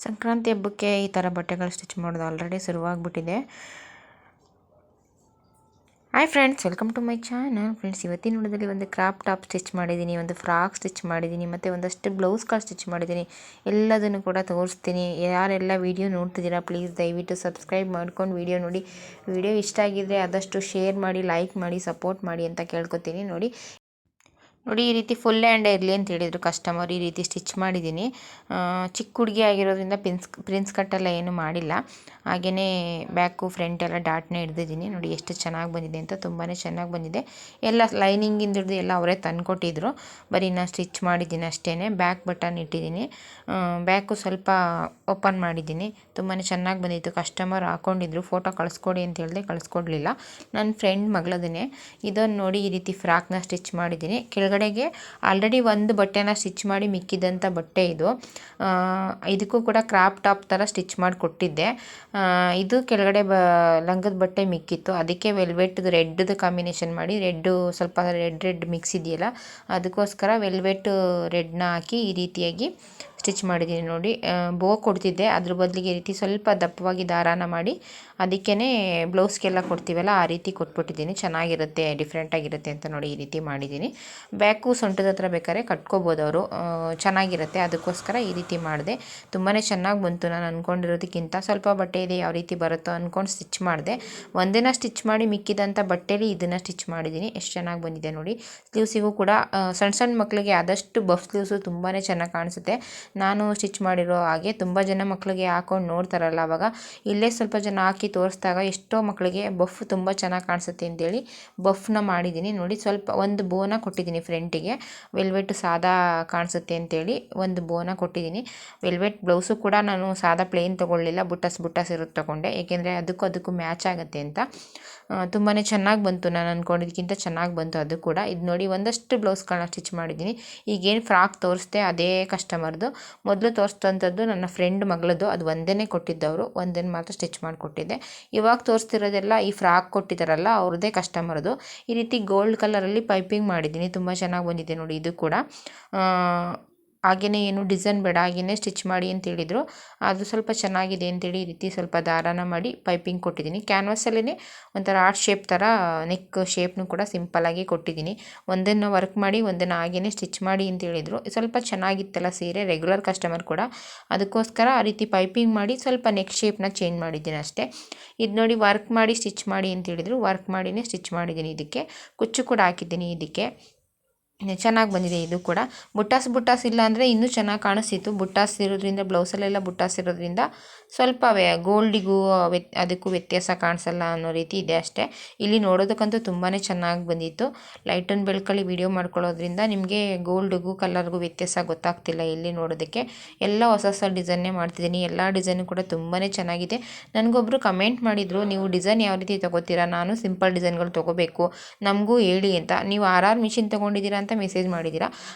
ಸಂಕ್ರಾಂತಿ ಹಬ್ಬಕ್ಕೆ ಈ ಥರ ಬಟ್ಟೆಗಳು ಸ್ಟಿಚ್ ಮಾಡೋದು ಆಲ್ರೆಡಿ ಶುರುವಾಗ್ಬಿಟ್ಟಿದೆ. Hi friends, welcome to my channel. Friends, ಇವತ್ತಿನ ವಿಡಿಯೋದಲ್ಲಿ ಒಂದು ಕ್ರಾಪ್ ಟಾಪ್ ಸ್ಟಿಚ್ ಮಾಡಿದ್ದೀನಿ, ಒಂದು ಫ್ರಾಕ್ ಸ್ಟಿಚ್ ಮಾಡಿದ್ದೀನಿ, ಮತ್ತು ಒಂದಷ್ಟು ಬ್ಲೌಸ್ಗಳು ಸ್ಟಿಚ್ ಮಾಡಿದ್ದೀನಿ. ಎಲ್ಲದನ್ನು ಕೂಡ ತೋರಿಸ್ತೀನಿ. ಯಾರೆಲ್ಲ ವೀಡಿಯೋ ನೋಡ್ತಿದ್ದೀರಾ ಪ್ಲೀಸ್ ದಯವಿಟ್ಟು ಸಬ್ಸ್ಕ್ರೈಬ್ ಮಾಡ್ಕೊಂಡು ವೀಡಿಯೋ ನೋಡಿ. ವಿಡಿಯೋ ಇಷ್ಟ ಆಗಿದ್ದರೆ ಆದಷ್ಟು ಶೇರ್ ಮಾಡಿ, ಲೈಕ್ ಮಾಡಿ, ಸಪೋರ್ಟ್ ಮಾಡಿ ಅಂತ ಕೇಳ್ಕೊತೀನಿ. ನೋಡಿ ಈ ರೀತಿ ಫುಲ್ ಹ್ಯಾಂಡ್ ಇರಲಿ ಅಂತ ಹೇಳಿದರು ಕಸ್ಟಮರ್. ಈ ರೀತಿ ಸ್ಟಿಚ್ ಮಾಡಿದ್ದೀನಿ. ಚಿಕ್ಕ ಹುಡುಗಿ ಆಗಿರೋದ್ರಿಂದ ಪ್ರಿನ್ಸ್ ಕಟ್ಟೆಲ್ಲ ಏನು ಮಾಡಿಲ್ಲ. ಹಾಗೆಯೇ ಬ್ಯಾಕು ಫ್ರಂಟ್ ಎಲ್ಲ ಡಾಟ್ನೇ ಹಿಡ್ದಿದ್ದೀನಿ. ನೋಡಿ ಎಷ್ಟು ಚೆನ್ನಾಗಿ ಬಂದಿದೆ ಅಂತ, ತುಂಬಾ ಚೆನ್ನಾಗಿ ಬಂದಿದೆ. ಎಲ್ಲ ಲೈನಿಂಗಿಂದ ಹಿಡಿದು ಎಲ್ಲ ಅವರೇ ತಂದುಕೊಟ್ಟಿದ್ರು. ಬರೀ ನಾನು ಸ್ಟಿಚ್ ಮಾಡಿದ್ದೀನಿ ಅಷ್ಟೇ. ಬ್ಯಾಕ್ ಬಟನ್ ಇಟ್ಟಿದ್ದೀನಿ, ಬ್ಯಾಕು ಸ್ವಲ್ಪ ಓಪನ್ ಮಾಡಿದ್ದೀನಿ. ತುಂಬಾ ಚೆನ್ನಾಗಿ ಬಂದಿತ್ತು. ಕಸ್ಟಮರ್ ಹಾಕ್ಕೊಂಡಿದ್ರು, ಫೋಟೋ ಕಳಿಸ್ಕೊಡಿ ಅಂತ ಹೇಳಿದೆ, ಕಳಿಸ್ಕೊಡ್ಲಿಲ್ಲ. ನನ್ನ ಫ್ರೆಂಡ್ ಮಗಳದನ್ನೇ. ಇದನ್ನು ನೋಡಿ ಈ ರೀತಿ ಫ್ರಾಕ್ನ ಸ್ಟಿಚ್ ಮಾಡಿದ್ದೀನಿ. ಕೆಳಗಡೆಗೆ ಆಲ್ರೆಡಿ ಒಂದು ಬಟ್ಟೆನ ಸ್ಟಿಚ್ ಮಾಡಿ ಮಿಕ್ಕಿದಂಥ ಬಟ್ಟೆ ಇದು. ಇದಕ್ಕೂ ಕೂಡ ಕ್ರಾಪ್ ಟಾಪ್ ಥರ ಸ್ಟಿಚ್ ಮಾಡಿ ಕೊಟ್ಟಿದ್ದೆ. ಇದು ಕೆಳಗಡೆ ಲಂಗದ ಬಟ್ಟೆ ಮಿಕ್ಕಿತ್ತು, ಅದಕ್ಕೆ ವೆಲ್ವೆಟ್ದು ರೆಡ್ದು ಕಾಂಬಿನೇಷನ್ ಮಾಡಿ, ರೆಡ್ಡು ಸ್ವಲ್ಪ ರೆಡ್ ಮಿಕ್ಸ್ ಇದೆಯಲ್ಲ ಅದಕ್ಕೋಸ್ಕರ ವೆಲ್ವೆಟ್ ರೆಡ್ನ ಹಾಕಿ ಈ ರೀತಿಯಾಗಿ ಸ್ಟಿಚ್ ಮಾಡಿದ್ದೀನಿ. ನೋಡಿ, ಬೋ ಕೊಡ್ತಿದ್ದೆ, ಅದ್ರ ಬದಲಿಗೆ ಈ ರೀತಿ ಸ್ವಲ್ಪ ದಪ್ಪವಾಗಿ ದಾರಾನ ಮಾಡಿ ಅದಕ್ಕೇ ಬ್ಲೌಸ್ಗೆಲ್ಲ ಕೊಡ್ತೀವಲ್ಲ ಆ ರೀತಿ ಕೊಟ್ಬಿಟ್ಟಿದ್ದೀನಿ. ಚೆನ್ನಾಗಿರುತ್ತೆ, ಡಿಫ್ರೆಂಟಾಗಿರುತ್ತೆ ಅಂತ ನೋಡಿ ಈ ರೀತಿ ಮಾಡಿದ್ದೀನಿ. ಬ್ಯಾಕು ಸೊಂಟದ ಹತ್ರ ಬೇಕಾದ್ರೆ ಕಟ್ಕೋಬೋದು ಅವರು, ಚೆನ್ನಾಗಿರುತ್ತೆ. ಅದಕ್ಕೋಸ್ಕರ ಈ ರೀತಿ ಮಾಡಿದೆ. ತುಂಬಾ ಚೆನ್ನಾಗಿ ಬಂತು. ನಾನು ಅಂದ್ಕೊಂಡಿರೋದಕ್ಕಿಂತ ಸ್ವಲ್ಪ ಬಟ್ಟೆ ಇದೆ, ಯಾವ ರೀತಿ ಬರುತ್ತೋ ಅಂದ್ಕೊಂಡು ಸ್ಟಿಚ್ ಮಾಡಿದೆ. ಒಂದಿನ ಸ್ಟಿಚ್ ಮಾಡಿ ಮಿಕ್ಕಿದಂಥ ಬಟ್ಟೆಲಿ ಇದನ್ನು ಸ್ಟಿಚ್ ಮಾಡಿದ್ದೀನಿ. ಎಷ್ಟು ಚೆನ್ನಾಗಿ ಬಂದಿದೆ ನೋಡಿ. ಸ್ಲೀವ್ಸಿಗೂ ಕೂಡ ಸಣ್ಣ ಮಕ್ಕಳಿಗೆ ಆದಷ್ಟು ಬಫ್ ಸ್ಲೀವ್ಸು ತುಂಬಾ ಚೆನ್ನಾಗಿ ಕಾಣಿಸುತ್ತೆ. ನಾನು ಸ್ಟಿಚ್ ಮಾಡಿರೋ ಹಾಗೆ ತುಂಬ ಜನ ಮಕ್ಕಳಿಗೆ ಹಾಕೊಂಡು ನೋಡ್ತಾರಲ್ಲ, ಆವಾಗ ಇಲ್ಲೇ ಸ್ವಲ್ಪ ಜನ ಹಾಕಿ ತೋರಿಸಿದಾಗ ಎಷ್ಟೋ ಮಕ್ಕಳಿಗೆ ಬಫ್ ತುಂಬ ಚೆನ್ನಾಗಿ ಕಾಣಿಸುತ್ತೆ ಅಂತೇಳಿ ಬಫ್ನ ಮಾಡಿದ್ದೀನಿ. ನೋಡಿ, ಸ್ವಲ್ಪ ಒಂದು ಬೋನ ಕೊಟ್ಟಿದ್ದೀನಿ ಫ್ರಂಟಿಗೆ. ವೆಲ್ವೆಟ್ ಸಾದಾ ಕಾಣಿಸುತ್ತೆ ಅಂತೇಳಿ ಒಂದು ಬೋನ ಕೊಟ್ಟಿದ್ದೀನಿ. ವೆಲ್ವೆಟ್ ಬ್ಲೌಸು ಕೂಡ ನಾನು ಸಾದಾ ಪ್ಲೇನ್ ತೊಗೊಳ್ಳಿಲ್ಲ, ಬುಟ್ಟಾಸ್ ಇರೋದು ತೊಗೊಂಡೆ, ಏಕೆಂದರೆ ಅದಕ್ಕೂ ಮ್ಯಾಚ್ ಆಗುತ್ತೆ ಅಂತ. ತುಂಬಾ ಚೆನ್ನಾಗಿ ಬಂತು. ನಾನು ಅಂದ್ಕೊಂಡಿದ್ದಕ್ಕಿಂತ ಚೆನ್ನಾಗಿ ಬಂತು ಅದು ಕೂಡ. ಇದು ನೋಡಿ, ಒಂದಷ್ಟು ಬ್ಲೌಸ್ಗಳನ್ನ ಸ್ಟಿಚ್ ಮಾಡಿದ್ದೀನಿ. ಈಗೇನು ಫ್ರಾಕ್ ತೋರಿಸ್ದೆ ಅದೇ ಕಸ್ಟಮರ್ದು. ಮೊದಲು ತೋರಿಸ್ತಂಥದ್ದು ನನ್ನ ಫ್ರೆಂಡ್ ಮಗಳದು, ಅದು ಒಂದೇ ಕೊಟ್ಟಿದ್ದವರು, ಒಂದನ್ನು ಮಾತ್ರ ಸ್ಟಿಚ್ ಮಾಡಿಕೊಟ್ಟಿದ್ದೆ. ಇವಾಗ ತೋರಿಸ್ತಿರೋದೆಲ್ಲ ಈ ಫ್ರಾಕ್ ಕೊಟ್ಟಿದ್ದಾರಲ್ಲ ಅವ್ರದ್ದೇ ಕಸ್ಟಮರ್ದು. ಈ ರೀತಿ ಗೋಲ್ಡ್ ಕಲರಲ್ಲಿ ಪೈಪಿಂಗ್ ಮಾಡಿದ್ದೀನಿ, ತುಂಬ ಚೆನ್ನಾಗಿ ಬಂದಿದೆ ನೋಡಿ. ಇದು ಕೂಡ ಹಾಗೆಯೇ ಏನು ಡಿಸೈನ್ ಬೇಡ, ಹಾಗೆಯೇ ಸ್ಟಿಚ್ ಮಾಡಿ ಅಂತ ಹೇಳಿದರು. ಅದು ಸ್ವಲ್ಪ ಚೆನ್ನಾಗಿದೆ ಅಂತೇಳಿ ಈ ರೀತಿ ಸ್ವಲ್ಪ ದಾರಾನ ಮಾಡಿ ಪೈಪಿಂಗ್ ಕೊಟ್ಟಿದ್ದೀನಿ. ಕ್ಯಾನ್ವಾಸಲ್ಲೇ ಒಂಥರ ಆರ್ಟ್ ಶೇಪ್ ಥರ ನೆಕ್ ಶೇಪ್ನು ಕೂಡ ಸಿಂಪಲ್ಲಾಗಿ ಕೊಟ್ಟಿದ್ದೀನಿ. ಒಂದನ್ನು ವರ್ಕ್ ಮಾಡಿ ಒಂದನ್ನು ಹಾಗೆಯೇ ಸ್ಟಿಚ್ ಮಾಡಿ ಅಂತ ಹೇಳಿದರು. ಸ್ವಲ್ಪ ಚೆನ್ನಾಗಿತ್ತಲ್ಲ ಸೀರೆ, ರೆಗ್ಯುಲರ್ ಕಸ್ಟಮರ್ ಕೂಡ, ಅದಕ್ಕೋಸ್ಕರ ಆ ರೀತಿ ಪೈಪಿಂಗ್ ಮಾಡಿ ಸ್ವಲ್ಪ ನೆಕ್ ಶೇಪ್ನ ಚೇಂಜ್ ಮಾಡಿದ್ದೀನಿ ಅಷ್ಟೇ. ಇದು ನೋಡಿ, ವರ್ಕ್ ಮಾಡಿ ಸ್ಟಿಚ್ ಮಾಡಿ ಅಂತ ಹೇಳಿದರು, ವರ್ಕ್ ಮಾಡಿನೇ ಸ್ಟಿಚ್ ಮಾಡಿದ್ದೀನಿ. ಇದಕ್ಕೆ ಕುಚ್ಚು ಕೂಡ ಹಾಕಿದ್ದೀನಿ. ಇದಕ್ಕೆ ಚೆನ್ನಾಗಿ ಬಂದಿದೆ. ಇದು ಕೂಡ ಬುಟ್ಟಾಸ್ ಇಲ್ಲ ಅಂದರೆ ಇನ್ನೂ ಚೆನ್ನಾಗಿ ಕಾಣಿಸ್ತಿತ್ತು. ಬುಟ್ಟಾಸ್ ಇರೋದ್ರಿಂದ, ಬ್ಲೌಸಲ್ಲೆಲ್ಲ ಬುಟ್ಟಾಸ್ ಇರೋದ್ರಿಂದ ಸ್ವಲ್ಪ ಗೋಲ್ಡಿಗೂ ಅದಕ್ಕೂ ವ್ಯತ್ಯಾಸ ಕಾಣಿಸಲ್ಲ ಅನ್ನೋ ರೀತಿ ಇದೆ ಅಷ್ಟೇ. ಇಲ್ಲಿ ನೋಡೋದಕ್ಕಂತೂ ತುಂಬಾ ಚೆನ್ನಾಗಿ ಬಂದಿತ್ತು. ಲೈಟ್ ಆ್ಯಂಡ್ ಬೆಳಕಲ್ಲಿ ವೀಡಿಯೋ ಮಾಡ್ಕೊಳ್ಳೋದ್ರಿಂದ ನಿಮಗೆ ಗೋಲ್ಡ್ಗೂ ಕಲರ್ಗೂ ವ್ಯತ್ಯಾಸ ಗೊತ್ತಾಗ್ತಿಲ್ಲ ಇಲ್ಲಿ ನೋಡೋದಕ್ಕೆ. ಎಲ್ಲ ಹೊಸ ಡಿಸೈನ್ನೇ ಮಾಡ್ತಿದ್ದೀನಿ. ಎಲ್ಲ ಡಿಸೈನು ಕೂಡ ತುಂಬಾ ಚೆನ್ನಾಗಿದೆ. ನನಗೊಬ್ಬರು ಕಮೆಂಟ್ ಮಾಡಿದರು, ನೀವು ಡಿಸೈನ್ ಯಾವ ರೀತಿ ತೊಗೋತೀರಾ, ನಾನು ಸಿಂಪಲ್ ಡಿಸೈನ್ಗಳು ತೊಗೋಬೇಕು, ನಮಗೂ ಹೇಳಿ ಅಂತ. ನೀವು RR ಮಿಷಿನ್ ತೊಗೊಂಡಿದ್ದೀರಾ ಅಂತ ಮೆಸೇಜ್ ಮಾಡಿದ್ದೀರಾ.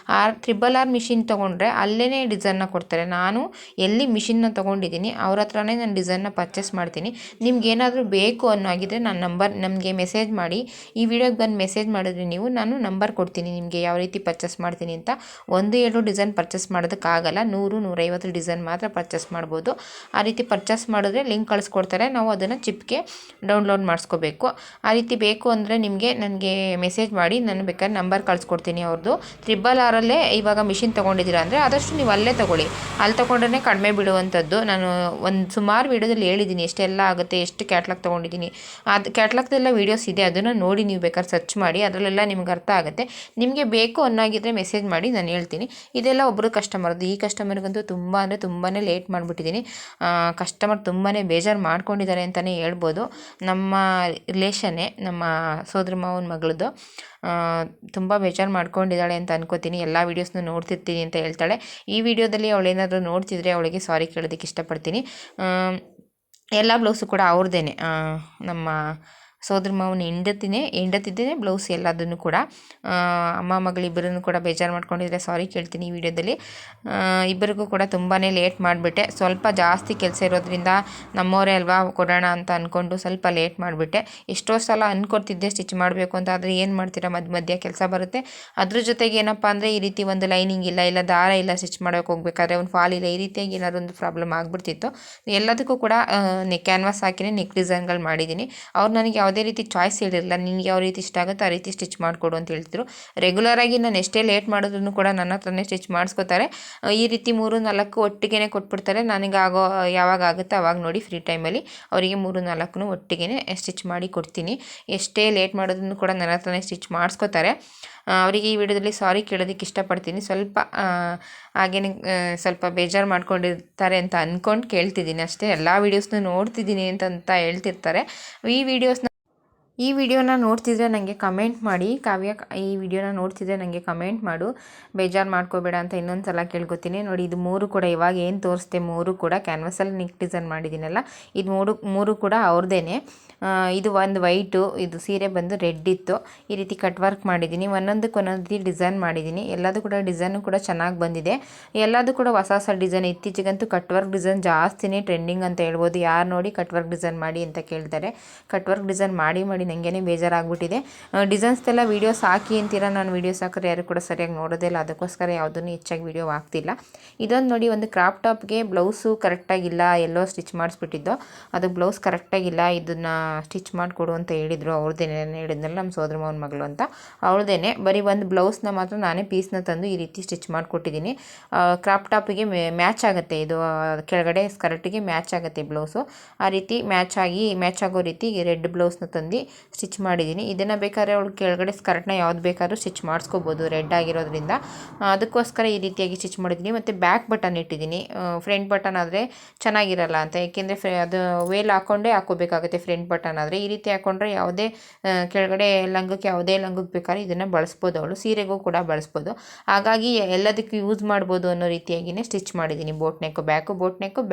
RRR ಮಿಷಿನ್ ತೊಗೊಂಡ್ರೆ ಅಲ್ಲೇ ಡಿಸೈನ್ನ ಕೊಡ್ತಾರೆ. ನಾನು ಎಲ್ಲಿ ಮಿಷಿನ್ನ ತೊಗೊಂಡಿದ್ದೀನಿ ಅವ್ರ ಹತ್ರನೇ ನಾನು ಡಿಸೈನ್ನ ಪರ್ಚೇಸ್ ಮಾಡ್ತೀನಿ. ನಿಮ್ಗೇನಾದರೂ ಬೇಕು ಆಗಿದ್ರೆ ನನ್ನ ನಂಬರ್ ನಮಗೆ ಮೆಸೇಜ್ ಮಾಡಿ. ಈ ವಿಡಿಯೋಗೆ ಬಂದು ಮೆಸೇಜ್ ಮಾಡಿದ್ರೆ ನೀವು, ನಾನು ನಂಬರ್ ಕೊಡ್ತೀನಿ ನಿಮಗೆ, ಯಾವ ರೀತಿ ಪರ್ಚೇಸ್ ಮಾಡ್ತೀನಿ ಅಂತ. 1-2 ಡಿಸೈನ್ ಪರ್ಚೇಸ್ ಮಾಡೋದಕ್ಕಾಗಲ್ಲ, 100-150 ಡಿಸೈನ್ ಮಾತ್ರ ಪರ್ಚೇಸ್ ಮಾಡ್ಬೋದು. ಆ ರೀತಿ ಪರ್ಚೇಸ್ ಮಾಡಿದ್ರೆ ಲಿಂಕ್ ಕಳಿಸ್ಕೊಡ್ತಾರೆ, ನಾವು ಅದನ್ನು ಚಿಪ್ಗೆ ಡೌನ್ಲೋಡ್ ಮಾಡಿಸ್ಕೋಬೇಕು. ಆ ರೀತಿ ಬೇಕು ಅಂದರೆ ನಿಮಗೆ ನನಗೆ ಮೆಸೇಜ್ ಮಾಡಿ, ನಾನು ಬೇಕಾದ್ರೆ ನಂಬರ್ ಕಳಿಸ್ಕೊಡ್ತೀನಿ ಅವ್ರದ್ದು. RRRಲ್ಲೇ ಇವಾಗ ಮಿಷಿನ್ ತೊಗೊಂಡಿದ್ದೀರಾ ಅಂದರೆ ಆದಷ್ಟು ನೀವು ಅಲ್ಲೇ ತೊಗೊಳ್ಳಿ, ಅಲ್ಲಿ ತೊಗೊಂಡ್ರೆ ಕಡಿಮೆ ಬಿಡುವಂಥದ್ದು. ನಾನು ಒಂದು ಸುಮಾರು ವೀಡಿಯೋದಲ್ಲಿ ಹೇಳಿದ್ದೀನಿ ಎಷ್ಟೆಲ್ಲ ಆಗುತ್ತೆ, ಎಷ್ಟು ಕ್ಯಾಟ್ಲಾಗ್ ತೊಗೊಂಡಿದ್ದೀನಿ. ಅದು ಕ್ಯಾಟ್ಲಾಗ್ದೆಲ್ಲ ವೀಡಿಯೋಸ್ ಇದೆ, ಅದನ್ನು ನೋಡಿ ನೀವು ಬೇಕಾದ್ರೆ ಸರ್ಚ್ ಮಾಡಿ, ಅದರಲ್ಲೆಲ್ಲ ನಿಮ್ಗೆ ಅರ್ಥ ಆಗುತ್ತೆ. ನಿಮಗೆ ಬೇಕು ಅನ್ನೋಗಿದ್ರೆ ಮೆಸೇಜ್ ಮಾಡಿ, ನಾನು ಹೇಳ್ತೀನಿ. ಇದೆಲ್ಲ ಒಬ್ಬರು ಕಸ್ಟಮರ್ದು. ಈ ಕಸ್ಟಮರ್ಗಂತೂ ತುಂಬ ಅಂದರೆ ತುಂಬಾ ಲೇಟ್ ಮಾಡಿಬಿಟ್ಟಿದ್ದೀನಿ. ಕಸ್ಟಮರ್ ತುಂಬಾ ಬೇಜಾರು ಮಾಡ್ಕೊಂಡಿದ್ದಾರೆ ಅಂತಲೇ ಹೇಳ್ಬೋದು. ನಮ್ಮ ರಿಲೇಷನ್ನೇ, ನಮ್ಮ ಸೋದರ ಮಾವನ ಮಗಳದ್ದು. ತುಂಬ ಬೇಜಾರು ಮಾಡ್ಕೊಂಡಿದ್ದಾಳೆ ಅಂತ ಅನ್ಕೋತೀನಿ. ಎಲ್ಲ ವೀಡಿಯೋಸ್ನೂ ನೋಡ್ತಿರ್ತೀನಿ ಅಂತ ಹೇಳ್ತಾಳೆ. ಈ ವಿಡಿಯೋದಲ್ಲಿ ಅವಳೇನಾದರೂ ನೋಡ್ತಿದ್ರೆ ಅವಳಿಗೆ ಸಾರಿ ಕೇಳೋದಕ್ಕೆ ಇಷ್ಟಪಡ್ತೀನಿ. ಎಲ್ಲ ಬ್ಲೌಸು ಕೂಡ ಅವ್ರದ್ದೇ, ನಮ್ಮ ಸೋದರ ಮಾವನ ಹೆಂಡತಿದ್ದೇ ಬ್ಲೌಸ್ ಎಲ್ಲದನ್ನು ಕೂಡ. ಅಮ್ಮ ಮಗಳಿಬ್ಬರನ್ನು ಕೂಡ ಬೇಜಾರು ಮಾಡ್ಕೊಂಡಿದ್ರೆ ಸಾರಿ ಕೇಳ್ತೀನಿ ಈ ವಿಡಿಯೋದಲ್ಲಿ. ಇಬ್ಬರಿಗೂ ಕೂಡ ತುಂಬಾ ಲೇಟ್ ಮಾಡಿಬಿಟ್ಟೆ. ಸ್ವಲ್ಪ ಜಾಸ್ತಿ ಕೆಲಸ ಇರೋದ್ರಿಂದ ನಮ್ಮವರೇ ಅಲ್ವಾ ಕೊಡೋಣ ಅಂತ ಅಂದ್ಕೊಂಡು ಸ್ವಲ್ಪ ಲೇಟ್ ಮಾಡಿಬಿಟ್ಟೆ. ಎಷ್ಟೋ ಸಲ ಅಂದ್ಕೊಡ್ತಿದ್ದೆ ಸ್ಟಿಚ್ ಮಾಡಬೇಕು ಅಂತ, ಆದರೆ ಏನು ಮಾಡ್ತೀರಾ ಮಧ್ಯ ಕೆಲಸ ಬರುತ್ತೆ. ಅದ್ರ ಜೊತೆಗೆ ಏನಪ್ಪ ಅಂದರೆ ಈ ರೀತಿ ಒಂದು ಲೈನಿಂಗ್ ಇಲ್ಲ ದಾರ ಇಲ್ಲ ಸ್ಟಿಚ್ ಮಾಡೋಕೆ ಹೋಗ್ಬೇಕಾದ್ರೆ ಒಂದು ಫಾಲ್ ಇಲ್ಲ, ಈ ರೀತಿಯಾಗಿ ಏನಾದ್ರು ಒಂದು ಪ್ರಾಬ್ಲಮ್ ಆಗಿಬಿಡ್ತಿತ್ತು. ಎಲ್ಲದಕ್ಕೂ ಕೂಡ ಕ್ಯಾನ್ವಾಸ್ ಹಾಕಿನೇ ನೆಕ್ ಡಿಸೈನ್ಗಳು ಮಾಡಿದ್ದೀನಿ. ಅವ್ರು ನನಗೆ ಯಾವುದೇ ರೀತಿ ಚಾಯ್ಸ್ ಹೇಳಿರಲಿಲ್ಲ, ನಿನಗೆ ಯಾವ ರೀತಿ ಇಷ್ಟ ಆಗುತ್ತೋ ಆ ರೀತಿ ಸ್ಟಿಚ್ ಮಾಡಿಕೊಡು ಅಂತ ಹೇಳ್ತಿದ್ರು. ರೆಗ್ಯುಲರಾಗಿ ನಾನು ಎಷ್ಟೇ ಲೇಟ್ ಮಾಡಿದ್ರು ಕೂಡ ನನ್ನ ಹತ್ರನೇ ಸ್ಟಿಚ್ ಮಾಡಿಸ್ಕೋತಾರೆ. ಈ ರೀತಿ 3-4 ಒಟ್ಟಿಗೆ ಕೊಟ್ಬಿಡ್ತಾರೆ. ನನಗೆ ಯಾವಾಗ ಆಗುತ್ತೋ ಅವಾಗ ನೋಡಿ ಫ್ರೀ ಟೈಮಲ್ಲಿ ಅವರಿಗೆ 3-4 ಒಟ್ಟಿಗೆ ಸ್ಟಿಚ್ ಮಾಡಿ ಕೊಡ್ತೀನಿ. ಎಷ್ಟೇ ಲೇಟ್ ಮಾಡೋದನ್ನು ಕೂಡ ನನ್ನ ಹತ್ರನೇ ಸ್ಟಿಚ್ ಮಾಡಿಸ್ಕೋತಾರೆ. ಅವರಿಗೆ ಈ ವಿಡಿಯೋದಲ್ಲಿ ಸಾರಿ ಕೇಳೋದಕ್ಕೆ ಇಷ್ಟಪಡ್ತೀನಿ. ಹಾಗೇನೆ ಸ್ವಲ್ಪ ಬೇಜಾರು ಮಾಡ್ಕೊಂಡಿರ್ತಾರೆ ಅಂತ ಅಂದ್ಕೊಂಡು ಕೇಳ್ತಿದ್ದೀನಿ ಅಷ್ಟೇ. ಎಲ್ಲ ವೀಡಿಯೋಸ್ನೂ ನೋಡ್ತಿದ್ದೀನಿ ಅಂತ ಹೇಳ್ತಿರ್ತಾರೆ. ಈ ವಿಡಿಯೋನ ನೋಡ್ತಿದ್ರೆ ನನಗೆ ಕಮೆಂಟ್ ಮಾಡಿ. ಕಾವ್ಯ, ಈ ವಿಡಿಯೋನ ನೋಡ್ತಿದ್ರೆ ನನಗೆ ಕಮೆಂಟ್ ಮಾಡು, ಬೇಜಾರು ಮಾಡ್ಕೋಬೇಡ ಅಂತ ಇನ್ನೊಂದು ಸಲ ಕೇಳ್ಕೊತೀನಿ. ನೋಡಿ, ಇದು 3 ಕೂಡ ಇವಾಗ ಏನು ತೋರಿಸ್ತೆ 3 ಕೂಡ ಕ್ಯಾನ್ವಸಲ್ಲಿ ನೆಕ್ ಡಿಸೈನ್ ಮಾಡಿದ್ದೀನಲ್ಲ, ಇದು 3 ಕೂಡ ಅವ್ರದ್ದೇನೆ. ಇದು ಒಂದು ವೈಟು, ಇದು ಸೀರೆ ಬಂದು ರೆಡ್ ಇತ್ತು. ಈ ರೀತಿ ಕಟ್ ವರ್ಕ್ ಮಾಡಿದ್ದೀನಿ. ಒಂದೊಂದಕ್ಕೆ ಡಿಸೈನ್ ಮಾಡಿದ್ದೀನಿ. ಎಲ್ಲದೂ ಕೂಡ ಡಿಸೈನು ಕೂಡ ಚೆನ್ನಾಗಿ ಬಂದಿದೆ. ಎಲ್ಲದೂ ಕೂಡ ಹೊಸ ಡಿಸೈನ್. ಇತ್ತೀಚೆಗಂತೂ ಕಟ್ ವರ್ಕ್ ಡಿಸೈನ್ ಜಾಸ್ತಿನೇ ಟ್ರೆಂಡಿಂಗ್ ಅಂತ ಹೇಳ್ಬೋದು. ಯಾರು ನೋಡಿ ಕಟ್ ವರ್ಕ್ ಡಿಸೈನ್ ಮಾಡಿ ಅಂತ ಕೇಳ್ತಾರೆ. ಕಟ್ ವರ್ಕ್ ಡಿಸೈನ್ ಮಾಡಿ ನನಗೇನೆ ಬೇಜಾರಾಗ್ಬಿಟ್ಟಿದೆ. ಡಿಸೈನ್ಸ್ದೆಲ್ಲ ವೀಡಿಯೋಸ್ ಹಾಕಿ ಅಂತೀರಾ, ನಾನು ವೀಡಿಯೋಸ್ ಹಾಕಿದ್ರೆ ಯಾರು ಕೂಡ ಸರಿಯಾಗಿ ನೋಡೋದೇ ಇಲ್ಲ. ಅದಕ್ಕೋಸ್ಕರ ಯಾವುದನ್ನು ಹೆಚ್ಚಾಗಿ ವೀಡಿಯೋ ಹಾಕ್ತಿಲ್ಲ. ಇದೊಂದು ನೋಡಿ, ಒಂದು ಕ್ರಾಪ್ ಟಾಪ್ಗೆ ಬ್ಲೌಸು ಕರೆಕ್ಟಾಗಿಲ್ಲ, ಎಲ್ಲೋ ಸ್ಟಿಚ್ ಮಾಡಿಸ್ಬಿಟ್ಟಿದ್ದು. ಅದು ಬ್ಲೌಸ್ ಕರೆಕ್ಟಾಗಿಲ್ಲ, ಇದನ್ನು ಸ್ಟಿಚ್ ಮಾಡಿಕೊಡು ಅಂತ ಹೇಳಿದರು. ಅವ್ರದ್ದೇನೆ ಹೇಳಿದ್ನಲ್ಲ, ನಮ್ಮ ಸೋದರ ಮಾವನ ಮಗಳು ಅಂತ, ಅವ್ರದ್ದೇನೆ. ಬರೀ ಒಂದು ಬ್ಲೌಸ್ನ ಮಾತ್ರ ನಾನೇ ಪೀಸ್ನ ತಂದು ಈ ರೀತಿ ಸ್ಟಿಚ್ ಮಾಡಿಕೊಟ್ಟಿದ್ದೀನಿ. ಕ್ರಾಪ್ ಟಾಪಿಗೆ ಮ್ಯಾಚ್ ಆಗುತ್ತೆ, ಇದು ಕೆಳಗಡೆ ಸ್ಕರ್ಟಿಗೆ ಮ್ಯಾಚ್ ಆಗುತ್ತೆ ಬ್ಲೌಸು. ಆ ರೀತಿ ಮ್ಯಾಚ್ ಆಗೋ ರೀತಿ ರೆಡ್ ಬ್ಲೌಸ್ನ ತಂದು ಸ್ಟಿಚ್ ಮಾಡಿದ್ದೀನಿ. ಇದನ್ನು ಬೇಕಾದ್ರೆ ಅವಳು ಕೆಳಗಡೆ ಸ್ಕರ್ಟ್ನ ಯಾವ್ದು ಬೇಕಾದ್ರೂ ಸ್ಟಿಚ್ ಮಾಡಿಸ್ಕೋಬೋದು ರೆಡ್ ಆಗಿರೋದ್ರಿಂದ. ಅದಕ್ಕೋಸ್ಕರ ಈ ರೀತಿಯಾಗಿ ಸ್ಟಿಚ್ ಮಾಡಿದ್ದೀನಿ. ಮತ್ತು ಬ್ಯಾಕ್ ಬಟನ್ ಇಟ್ಟಿದ್ದೀನಿ. ಫ್ರಂಟ್ ಬಟನ್ ಆದರೆ ಚೆನ್ನಾಗಿರಲ್ಲ ಅಂತ, ಏಕೆಂದರೆ ಅದು ವೇಲ್ ಹಾಕೋಬೇಕಾಗುತ್ತೆ ಫ್ರಂಟ್ ಬಟನ್ ಆದರೆ. ಈ ರೀತಿ ಹಾಕ್ಕೊಂಡ್ರೆ ಯಾವುದೇ ಕೆಳಗಡೆ ಯಾವುದೇ ಲಂಗಕ್ಕೆ ಬೇಕಾದ್ರೆ ಇದನ್ನು ಬಳಸ್ಬೋದು, ಅವಳು ಸೀರೆಗೂ ಕೂಡ ಬಳಸ್ಬೋದು. ಹಾಗಾಗಿ ಎಲ್ಲದಕ್ಕೂ ಯೂಸ್ ಮಾಡ್ಬೋದು ಅನ್ನೋ ರೀತಿಯಾಗಿಯೇ ಸ್ಟಿಚ್ ಮಾಡಿದ್ದೀನಿ. ಬೋಟ್ ನೆಕ್ಕು,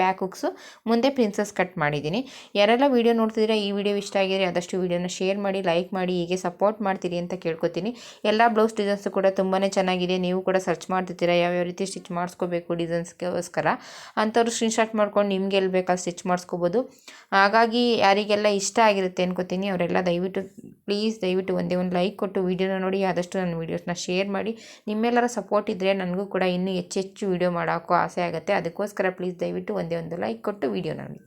ಬ್ಯಾಕ್ ಹುಕ್ಸು, ಮುಂದೆ ಪ್ರಿನ್ಸಸ್ ಕಟ್ ಮಾಡಿದ್ದೀನಿ. ಯಾರೆಲ್ಲ ವೀಡಿಯೋ ನೋಡ್ತಿದ್ದೀರಾ, ಈ ವಿಡಿಯೋ ಇಷ್ಟ ಆಗಿದ್ರೆ ಆದಷ್ಟು ವಿಡಿಯೋನ ಶೇರ್ ಮಾಡಿ, ಲೈಕ್ ಮಾಡಿ, ಹೀಗೆ ಸಪೋರ್ಟ್ ಮಾಡ್ತೀರಿ ಅಂತ ಕೇಳ್ಕೊತೀನಿ. ಎಲ್ಲ ಬ್ಲೌಸ್ ಡಿಸೈನ್ಸು ಕೂಡ ತುಂಬಾ ಚೆನ್ನಾಗಿದೆ. ನೀವು ಕೂಡ ಸರ್ಚ್ ಮಾಡ್ತಿರ್ತೀರಾ ಯಾವ್ಯಾವ ರೀತಿ ಸ್ಟಿಚ್ ಮಾಡಿಸ್ಕೋಬೇಕು ಡಿಸೈನ್ಸ್ಗೋಸ್ಕರ. ಅಂಥವ್ರು ಸ್ಕ್ರೀನ್ಶಾಟ್ ಮಾಡ್ಕೊಂಡು ನಿಮ್ಗೆ ಎಲ್ಲಿ ಬೇಕಾದ್ರೆ ಸ್ಟಿಚ್ ಮಾಡಿಸ್ಕೋಬೋದು. ಹಾಗಾಗಿ ಯಾರಿಗೆಲ್ಲ ಇಷ್ಟ ಆಗಿರುತ್ತೆ ಅನ್ಕೋತೀನಿ ಅವರೆಲ್ಲ ದಯವಿಟ್ಟು ಒಂದೇ ಒಂದು ಲೈಕ್ ಕೊಟ್ಟು ವಿಡಿಯೋನ ನೋಡಿ. ಆದಷ್ಟು ನನ್ನ ವೀಡಿಯೋಸ್ನ ಶೇರ್ ಮಾಡಿ. ನಿಮ್ಮೆಲ್ಲರ ಸಪೋರ್ಟ್ ಇದ್ದರೆ ನನಗೂ ಕೂಡ ಇನ್ನೂ ಹೆಚ್ಚು ವೀಡಿಯೋ ಮಾಡೋಕ್ಕೂ ಆಸೆ ಆಗುತ್ತೆ. ಅದಕ್ಕೋಸ್ಕರ ದಯವಿಟ್ಟು ಒಂದೇ ಒಂದು ಲೈಕ್ ಕೊಟ್ಟು ವಿಡಿಯೋನ ನೋಡಿ.